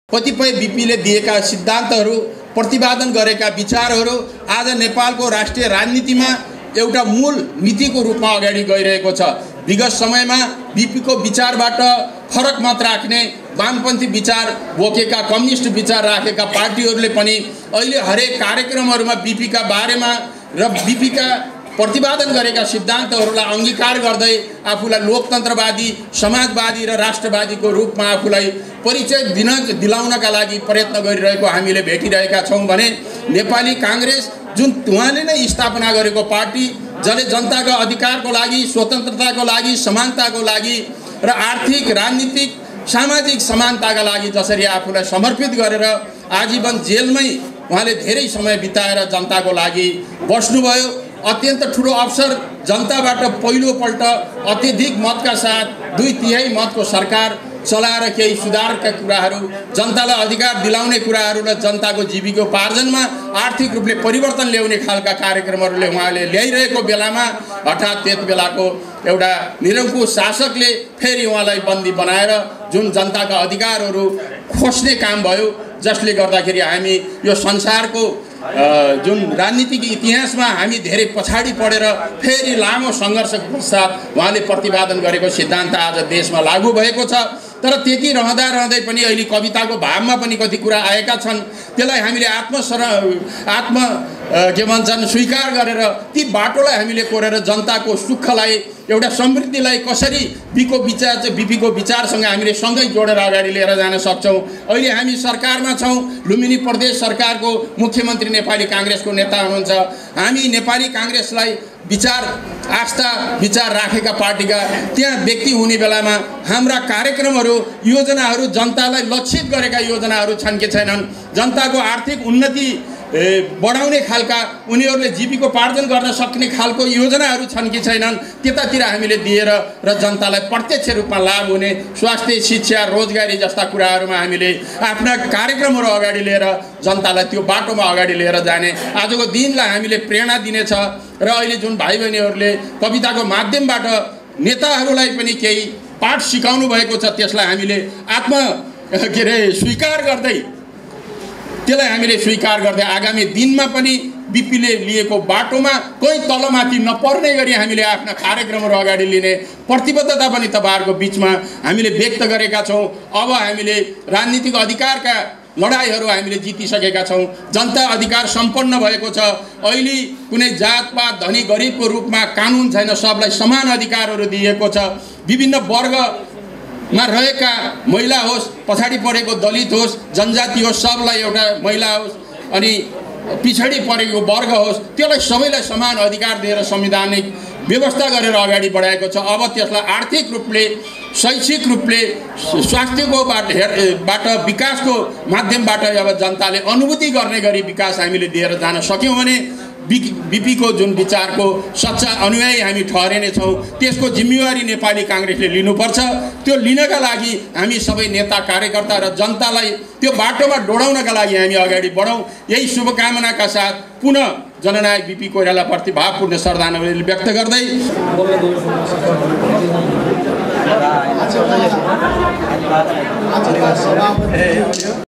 कतिपय बीपीले दिएका सिद्धान्तहरू प्रतिपादन गरेका विचारहरू आज नेपालको राष्ट्रिय राजनीतिमा एउटा मूल नीतिको रूपमा अगाडि गइरहेको छ। विगत समयमा बीपीको विचारबाट फरक मत राख्ने वामपन्थी विचार बोकेका कम्युनिस्ट विचार राखेका पार्टीहरूले पनि अहिले हरेक कार्यक्रमहरूमा बीपीका बारेमा र बीपीका प्रतिपादन गरेका सिद्धान्तहरूलाई अंगीकार गर्दै आफूलाई लोकतन्त्रवादी, समाजवादी र राष्ट्रवादीको रूपमा आफूलाई परिचय दिलाउनका लागि प्रयत्न गरिरहेको हामीले भेटिरहेका छौं भने नेपाली कांग्रेस जुन उहाँले नै स्थापना गरेको पार्टी जसले जनताको अधिकारको लागि, स्वतन्त्रताको लागि, समानताको लागि र आर्थिक, राजनीतिक, सामाजिक समानताका लागि जसरी आफूलाई समर्पित गरेर आजीवन जेलमै उहाँले धेरै समय बिताएर जनताको लागि बस्नुभयो। अत्यन्त ठूलो अवसर जनताबाट पहिलोपल्ट अत्यधिक मतका साथ 2/3 मतको सरकार चलाएर केही सुधारका कुराहरू, जनतालाई अधिकार दिलाउने कुराहरू र जनताको जीविकोपार्जनमा आर्थिक रूपले परिवर्तन ल्याउने खालका कार्यक्रमहरूले उहाँले ल्याइरहेको बेलामा हठात त्यतिबेलाको एउटा निरङ्कुश शासकले फेरि उहाँलाई बन्दी बनाएर जुन जनताका अधिकारहरू खोज्ने काम भयो, जसले गर्दाखेरि हामी यो संसारको जुन राजनीतिक इतिहासमा हामी धेरै पछाडि पडेर फेरि लामो सङ्घर्षको पश्चात उहाँले प्रतिपादन गरेको सिद्धान्त आज देशमा लागू भएको छ। तर त्यति रहँदै पनि अहिले कविताको भावमा पनि कति कुरा आएका छन्। त्यसलाई हामीले के भन्छन् स्वीकार गरेर ती बाटोलाई हामीले कोरेर जनताको सुखलाई, एउटा समृद्धिलाई कसरी बीपीको विचारसँग हामीले सँगै जोडेर अगाडि लिएर जान सक्छौं। अहिले हामी सरकारमा छौं, लुम्बिनी प्रदेश सरकारको मुख्यमन्त्री नेपाली कांग्रेसको नेता हुनुहुन्छ। हामी नेपाली कांग्रेसलाई आस्था विचार राखेका पार्टीका त्यहाँ व्यक्ति हुने बेलामा हाम्रा कार्यक्रमहरू, योजनाहरू जनतालाई लक्षित गरेका योजनाहरू छन् कि छैनन्, जनताको आर्थिक उन्नति बढाउने खालका, उनीहरूले जीविकोपार्जन गर्न सक्ने खालको योजनाहरू छन् कि छैनन्, त्यतातिर हामीले दिएर र जनतालाई प्रत्यक्ष रूपमा लाभ हुने स्वास्थ्य, शिक्षा, रोजगारी जस्ता कुराहरूमा हामीले आफ्ना कार्यक्रमहरू अगाडि लिएर जनतालाई त्यो बाटोमा अगाडि लिएर जाने आजको दिनलाई हामीले प्रेरणा दिनेछ। र अहिले जुन भाइ बहिनीहरूले कविताको माध्यमबाट नेताहरूलाई पनि केही पाठ सिकाउनु भएको छ, त्यसलाई हामीले स्वीकार गर्दै आगामी दिनमा पनि बीपीले लिएको बाटोमा कोही तलमाथि नपर्ने गरी हामीले आफ्ना कार्यक्रमहरू अगाडि लिने प्रतिबद्धता पनि तपाईहरुको बीचमा हामीले व्यक्त गरेका छौं। अब हामीले राजनीतिक अधिकारका लडाईहरू हामीले जितिसकेका छौं। जनता अधिकार सम्पन्न भएको छ। अहिले कुनै जातपात, धनी गरिबको रूपमा कानुन छैन, सबलाई समान अधिकारहरू दिएको छ। विभिन्न वर्गमा रहेका महिला होस्, पछाडी परेको दलित होस्, जनजाति होस्, सबलाई एउटा महिला होस्, अनि पिछडी परेको वर्ग होस्, त्यसलाई सबैलाई समान अधिकार दिएर संवैधानिक व्यवस्था गरेर अगाडि बढाएको छ। अब त्यसलाई आर्थिक रूपले, शैक्षिक रूपले, स्वास्थ्यको बाट विकासको माध्यमबाट अब जनताले अनुभूति गर्ने गरी विकास हामीले दिएर जान सक्यौं भने बीपीको जुन विचारको सच्चा अनुयायी हामी ठहरिने छौं। त्यसको जिम्मेवारी नेपाली कांग्रेसले लिनुपर्छ। त्यो लिनका लागि हामी सबै नेता, कार्यकर्ता र जनतालाई त्यो बाटोमा डोडाउनका लागि हामी अगाडि बढौं। यही शुभकामनाका साथ पुनः जननायक बीपी कोइरालाप्रति भावपूर्ण श्रद्धाञ्जली व्यक्त गर्दै